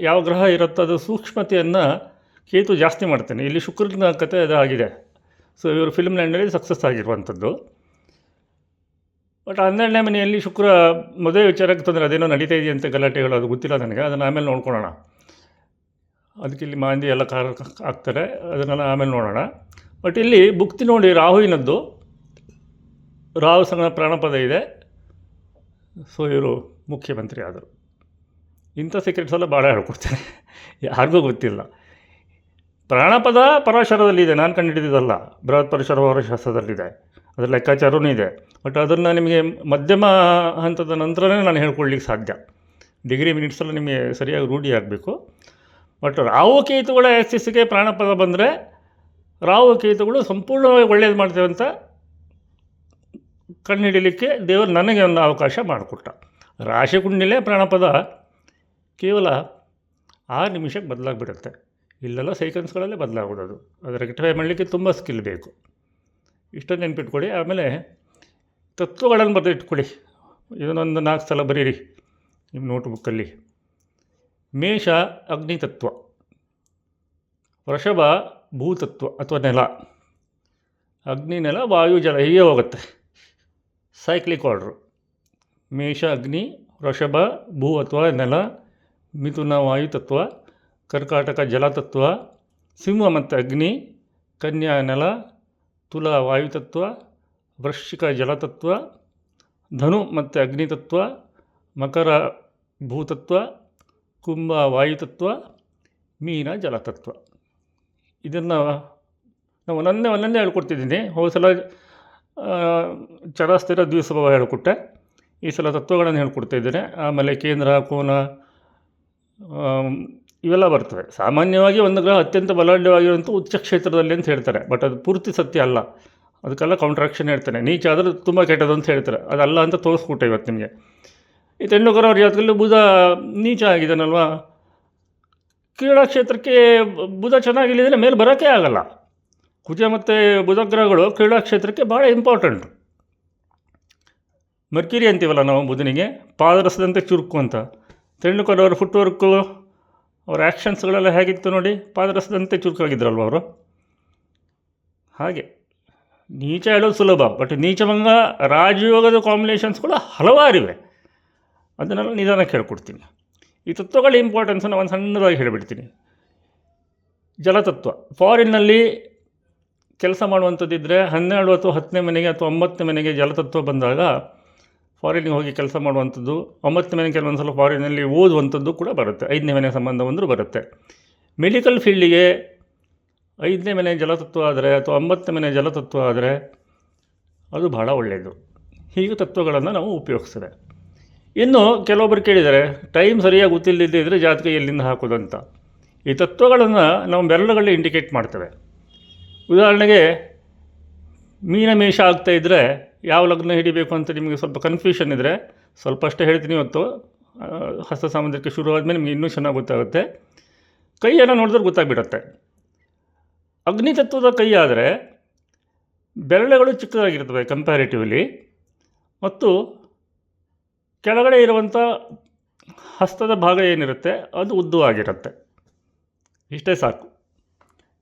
ಯಾವ ಗ್ರಹ ಇರುತ್ತೋ ಅದು ಸೂಕ್ಷ್ಮತೆಯನ್ನು ಕೇತು ಜಾಸ್ತಿ ಮಾಡ್ತಾನೆ. ಇಲ್ಲಿ ಶುಕ್ರನ ಕತೆ ಅದಾಗಿದೆ. ಸೊ ಇವರು ಫಿಲ್ಮ್ ಲ್ಯಾಂಡಲ್ಲಿ ಸಕ್ಸಸ್ ಆಗಿರುವಂಥದ್ದು. ಬಟ್ 12ನೇ ಮನೆಯಲ್ಲಿ ಶುಕ್ರ ಮದುವೆ ವಿಚಾರಕ್ಕೆ ತಂದರೆ ಅದೇನೋ ನಡೀತಾ ಇದೆಯಂತೆ ಗಲಾಟೆಗಳು, ಅದು ಗೊತ್ತಿಲ್ಲ ನನಗೆ. ಅದನ್ನು ಆಮೇಲೆ ನೋಡ್ಕೊಳ್ಳೋಣ. ಅದಕ್ಕೆ ಇಲ್ಲಿ ಮಾಂದಿ ಎಲ್ಲ ಆಗ್ತಾರೆ, ಅದನ್ನೆಲ್ಲ ಆಮೇಲೆ ನೋಡೋಣ. ಬಟ್ ಇಲ್ಲಿ ಭುಕ್ತಿ ನೋಡಿ ರಾಹುವಿನದ್ದು. ರಾಹು ಸಂಗಡ ಪ್ರಾಣಪದ ಇದೆ. ಸೊ ಇವರು ಮುಖ್ಯಮಂತ್ರಿ ಆದರು. ಇಂಥ ಸೀಕ್ರೆಟ್ಸ್ ಎಲ್ಲ ಭಾಳ ಹೇಳ್ಕೊಡ್ತೇನೆ, ಯಾರಿಗೂ ಗೊತ್ತಿಲ್ಲ. ಪ್ರಾಣಪದ ಪರಾಶರದಲ್ಲಿದೆ, ನಾನು ಕಂಡುಹಿಡಿದಿದ್ದಲ್ಲ. ಬೃಹತ್ ಪರಾಶರ ಶಾಸ್ತ್ರದಲ್ಲಿದೆ, ಅದರ ಲೆಕ್ಕಾಚಾರವೂ ಇದೆ. ಬಟ್ ಅದನ್ನು ನಿಮಗೆ ಮಧ್ಯಮ ಹಂತದ ನಂತರನೇ ನಾನು ಹೇಳ್ಕೊಳ್ಳಿಕ್ಕೆ ಸಾಧ್ಯ. ಡಿಗ್ರಿ ಮಿನಿಟ್ಸೆಲ್ಲ ನಿಮಗೆ ಸರಿಯಾಗಿ ರೂಢಿ ಆಗಬೇಕು. ಬಟ್ ರಾಹು ಕೇತುಗಳ ಆ್ಯಕ್ಸಿಸ್ಸಿಗೆ ಪ್ರಾಣಪದ ಬಂದರೆ ರಾಹು ಕೇತುಗಳು ಸಂಪೂರ್ಣವಾಗಿ ಒಳ್ಳೇದು ಮಾಡ್ತೇವೆ ಅಂತ ಕಂಡುಹಿಡೀಲಿಕ್ಕೆ ದೇವರು ನನಗೆ ಒಂದು ಅವಕಾಶ ಮಾಡಿಕೊಟ್ಟ. ರಾಶಿ ಕುಂಡಲೇ ಪ್ರಾಣಪದ ಕೇವಲ 6 ನಿಮಿಷಕ್ಕೆ ಬದಲಾಗಿಬಿಡುತ್ತೆ. ಇಲ್ಲೆಲ್ಲ ಸೆಕೆಂಡ್ಸ್ಗಳಲ್ಲೇ ಬದಲಾಗ್ಬಿಡೋದು. ಅದು ರೆಕ್ಟಿಫೈ ಮಾಡಲಿಕ್ಕೆ ತುಂಬ ಸ್ಕಿಲ್ ಬೇಕು. ಇಷ್ಟೊಂದು ನೆನ್ಪಿಟ್ಕೊಳ್ಳಿ. ಆಮೇಲೆ ತತ್ವಗಳನ್ನು ಬರೆದಿಟ್ಕೊಳ್ಳಿ. ಇದನ್ನೊಂದು 4 ಸಲ ಬರೀರಿ ನಿಮ್ಮ ನೋಟ್ಬುಕ್ಕಲ್ಲಿ. ಮೇಷ ಅಗ್ನಿತತ್ವ, ವೃಷಭ ಭೂತತ್ವ ಅಥವಾ ನೆಲ. ಅಗ್ನಿ, ನೆಲ, ವಾಯು, ಜಲ ಹೀಗೆ ಹೋಗುತ್ತೆ ಸೈಕ್ಲಿಕ್ ಆರ್ಡ್ರು. ಮೇಷ ಅಗ್ನಿ, ವೃಷಭ ಭೂ ಅಥವಾ ನೆಲ, ಮಿಥುನ ವಾಯುತತ್ವ, ಕರ್ಕಾಟಕ ಜಲತತ್ವ, ಸಿಂಹ ಮತ್ತು ಅಗ್ನಿ, ಕನ್ಯಾ ನೆಲ, ತುಲಾ ವಾಯುತತ್ವ, ವೃಶ್ಚಿಕ ಜಲತತ್ವ, ಧನು ಮತ್ತು ಅಗ್ನಿತತ್ವ, ಮಕರ ಭೂತತ್ವ, ಕುಂಭ ವಾಯುತತ್ವ, ಮೀನ ಜಲತತ್ವ. ಇದನ್ನು ನಾವು ಒಂದೊಂದೇ ಹೇಳ್ಕೊಡ್ತಿದ್ದೀನಿ. ಹೋದ ಸಲ ಚರಾಸ್ಥಿರ ದ್ವಿಸ್ವಭಾವ ಹೇಳ್ಕೊಟ್ಟೆ. ಈ ಸಲ ತತ್ವಗಳನ್ನು ಹೇಳ್ಕೊಡ್ತಾಯಿದ್ದೇನೆ. ಆಮೇಲೆ ಕೇಂದ್ರ, ಕೋನ ಇವೆಲ್ಲ ಬರ್ತವೆ. ಸಾಮಾನ್ಯವಾಗಿ ಒಂದು ಗ್ರಹ ಅತ್ಯಂತ ಬಲಾಢ್ಯವಾಗಿರುವಂಥ ಉಚ್ಚ ಕ್ಷೇತ್ರದಲ್ಲಿ ಅಂತ ಹೇಳ್ತಾರೆ. ಬಟ್ ಅದು ಪೂರ್ತಿ ಸತ್ಯ ಅಲ್ಲ. ಅದಕ್ಕೆಲ್ಲ ಕೌಂಟ್ರಾಕ್ಷನ್ ಹೇಳ್ತಾನೆ. ನೀಚ ಆದರೆ ತುಂಬ ಕೆಟ್ಟದು ಅಂತ ಹೇಳ್ತಾರೆ. ಅದಲ್ಲ ಅಂತ ತೋರಿಸ್ಕೊಟ್ಟೆ ಇವತ್ತು ನಿಮಗೆ. ಈ ತೆಂಡೂಲ್ಕರ್ ಅವ್ರ ಜಾತಕದಲ್ಲಿ ಬುಧ ನೀಚ ಆಗಿದ್ದಾನಲ್ವ. ಕ್ರೀಡಾ ಕ್ಷೇತ್ರಕ್ಕೆ ಬುಧ ಚೆನ್ನಾಗಿಲ್ಲಿದ್ರೆ ಮೇಲೆ ಬರೋಕ್ಕೆ ಆಗಲ್ಲ. ಕುಜ ಮತ್ತು ಬುಧ ಗ್ರಹಗಳು ಕ್ರೀಡಾ ಕ್ಷೇತ್ರಕ್ಕೆ ಭಾಳ ಇಂಪಾರ್ಟೆಂಟು. ಮರ್ಕಿರಿ ಅಂತೀವಲ್ಲ ನಾವು ಬುಧನಿಗೆ, ಪಾದರಸದಂತೆ ಚುರುಕು ಅಂತ. ತೆಂಡೂಲ್ಕರ್ ಅವರ ಫುಟ್ವರ್ಕು ಅವರ ಆ್ಯಕ್ಷನ್ಸ್ಗಳೆಲ್ಲ ಹೇಗಿತ್ತು ನೋಡಿ, ಪಾದರಸದಂತೆ ಚುರುಕಾಗಿದ್ರಲ್ವ ಅವರು. ಹಾಗೆ ನೀಚ ಹೇಳೋದು ಸುಲಭ, ಬಟ್ ನೀಚಭಂಗ ರಾಜಯೋಗದ ಕಾಂಬಿನೇಷನ್ಸ್ಗಳು ಹಲವಾರಿವೆ. ಅದನ್ನೆಲ್ಲ ನಿಧಾನಕ್ಕೆ ಹೇಳ್ಕೊಡ್ತೀನಿ. ಈ ತತ್ವಗಳ ಇಂಪಾರ್ಟೆನ್ಸನ್ನು ಒಂದು ಸಣ್ಣದಾಗಿ ಹೇಳಿಬಿಡ್ತೀನಿ. ಜಲತತ್ವ ಫಾರಿನ್ನಲ್ಲಿ ಕೆಲಸ ಮಾಡುವಂಥದ್ದಿದ್ದರೆ 12 ಅಥವಾ 10ನೇ ಮನೆಗೆ ಅಥವಾ 9ನೇ ಮನೆಗೆ ಜಲತತ್ವ ಬಂದಾಗ ಫಾರಿನ್ಗೆ ಹೋಗಿ ಕೆಲಸ ಮಾಡುವಂಥದ್ದು, 9ನೇ ಮನೆಗೆ ಕೆಲವೊಂದು ಸಲ ಫಾರಿನಲ್ಲಿ ಓದುವಂಥದ್ದು ಕೂಡ ಬರುತ್ತೆ. 5ನೇ ಮನೆ ಸಂಬಂಧ ಒಂದರೂ ಬರುತ್ತೆ. ಮೆಡಿಕಲ್ ಫೀಲ್ಡಿಗೆ 5ನೇ ಮನೆ ಜಲತತ್ವ ಆದರೆ ಅಥವಾ 9ನೇ ಮನೆ ಜಲತತ್ವ ಆದರೆ ಅದು ಬಹಳ ಒಳ್ಳೆಯದು. ಹೀಗೆ ತತ್ವಗಳನ್ನು ನಾವು ಉಪಯೋಗಿಸ್ತೇವೆ. ಇನ್ನು ಕೆಲವೊಬ್ಬರು ಕೇಳಿದ್ದಾರೆ, ಟೈಮ್ ಸರಿಯಾಗಿ ಗೊತ್ತಿಲ್ಲದಿದ್ದರೆ ಜಾತಕ ಎಲ್ಲಿಂದ ಹಾಕೋದಂತ. ಈ ತತ್ವಗಳನ್ನು ನಾವು ಬೆರಳುಗಳಲ್ಲಿ ಇಂಡಿಕೇಟ್ ಮಾಡ್ತೇವೆ. ಉದಾಹರಣೆಗೆ ಮೀನಮೇಷ ಆಗ್ತಾಯಿದ್ರೆ ಯಾವ ಲಗ್ನ ಹಿಡಿಬೇಕು ಅಂತ ನಿಮಗೆ ಸ್ವಲ್ಪ ಕನ್ಫ್ಯೂಷನ್ ಇದ್ದರೆ ಸ್ವಲ್ಪ ಅಷ್ಟೇ ಹೇಳ್ತೀನಿ ಇವತ್ತು. ಹಸ್ತ ಸಾಮುದ್ರಿಕ ಶುರು ಆದಮೇಲೆ ನಿಮಗೆ ಇನ್ನೂ ಚೆನ್ನಾಗಿ ಗೊತ್ತಾಗುತ್ತೆ. ಕೈಯನ್ನು ನೋಡಿದ್ರೆ ಗೊತ್ತಾಗ್ಬಿಡುತ್ತೆ. ಅಗ್ನಿ ತತ್ವದ ಕೈ ಆದರೆ ಬೆರಳುಗಳು ಚಿಕ್ಕದಾಗಿರ್ತವೆ ಕಂಪ್ಯಾರಿಟಿವ್ಲಿ, ಮತ್ತು ಕೆಳಗಡೆ ಇರುವಂಥ ಹಸ್ತದ ಭಾಗ ಏನಿರುತ್ತೆ ಅದು ಉದ್ದವಾಗಿರುತ್ತೆ. ಇಷ್ಟೇ ಸಾಕು.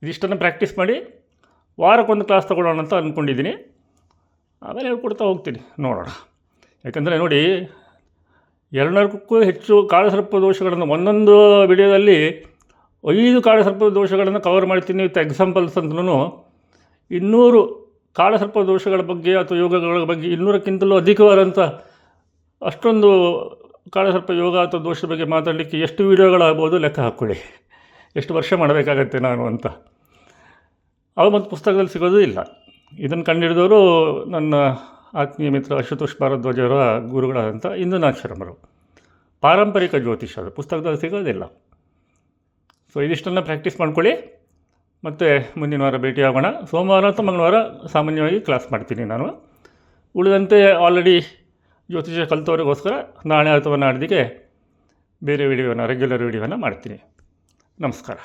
ಇದಿಷ್ಟನ್ನು ಪ್ರಾಕ್ಟೀಸ್ ಮಾಡಿ ವಾರಕ್ಕೊಂದು ಕ್ಲಾಸ್ ತೊಗೊಳ್ಳೋಣ ಅಂತ ಅಂದ್ಕೊಂಡಿದ್ದೀನಿ. ಆಮೇಲೆ ಹೇಳ್ಕೊಡ್ತಾ ಹೋಗ್ತೀನಿ, ನೋಡೋಣ. ಯಾಕಂದರೆ ನೋಡಿ, 200ಕ್ಕೂ ಹೆಚ್ಚು ಕಾಳಸರ್ಪ ದೋಷಗಳನ್ನು ಒಂದೊಂದು ವಿಡಿಯೋದಲ್ಲಿ 5 ಕಾಳಸರ್ಪ ದೋಷಗಳನ್ನು ಕವರ್ ಮಾಡ್ತೀನಿ ವಿತ್ ಎಕ್ಸಾಂಪಲ್ಸ್ ಅಂತಲೂ. 200 ಕಾಳಸರ್ಪ ದೋಷಗಳ ಬಗ್ಗೆ ಅಥವಾ ಯೋಗಗಳ ಬಗ್ಗೆ 200ಕ್ಕಿಂತಲೂ ಅಧಿಕವಾದಂಥ ಅಷ್ಟೊಂದು ಕಾಳಸರ್ಪ ಯೋಗ ಅಥವಾ ದೋಷದ ಬಗ್ಗೆ ಮಾತಾಡಲಿಕ್ಕೆ ಎಷ್ಟು ವೀಡಿಯೋಗಳಾಗ್ಬೋದು ಲೆಕ್ಕ ಹಾಕ್ಕೊಳ್ಳಿ. ಎಷ್ಟು ವರ್ಷ ಮಾಡಬೇಕಾಗತ್ತೆ ನಾನು ಅಂತ. ಅವು ಮತ್ತು ಪುಸ್ತಕದಲ್ಲಿ ಸಿಗೋದು ಇಲ್ಲ. ಇದನ್ನು ಕಂಡುಹಿಡಿದವರು ನನ್ನ ಆತ್ಮೀಯ ಮಿತ್ರ ಅಶುತೋಷ್ ಭಾರದ್ವಾಜವರ ಗುರುಗಳಾದಂಥ ಇಂದುನಾಥ್ ಶರ್ಮರು. ಪಾರಂಪರಿಕ ಜ್ಯೋತಿಷ, ಅದು ಪುಸ್ತಕದಲ್ಲಿ ಸಿಗೋದಿಲ್ಲ. ಸೊ ಇದಿಷ್ಟನ್ನು ಪ್ರಾಕ್ಟೀಸ್ ಮಾಡ್ಕೊಳ್ಳಿ. ಮತ್ತು ಮುಂದಿನ ವಾರ ಭೇಟಿಯಾಗೋಣ. ಸೋಮವಾರ ಅಥವಾ ಮಂಗಳವಾರ ಸಾಮಾನ್ಯವಾಗಿ ಕ್ಲಾಸ್ ಮಾಡ್ತೀನಿ ನಾನು. ಉಳಿದಂತೆ ಆಲ್ರೆಡಿ ಜ್ಯೋತಿಷ ಕಲಿತವರಿಗೋಸ್ಕರ ನಾಳೆ ಅಥವಾ ನಾಡ್ದಿಗೆ ಬೇರೆ ರೆಗ್ಯುಲರ್ ವಿಡಿಯೋನ ಮಾಡ್ತೀನಿ. ನಮಸ್ಕಾರ.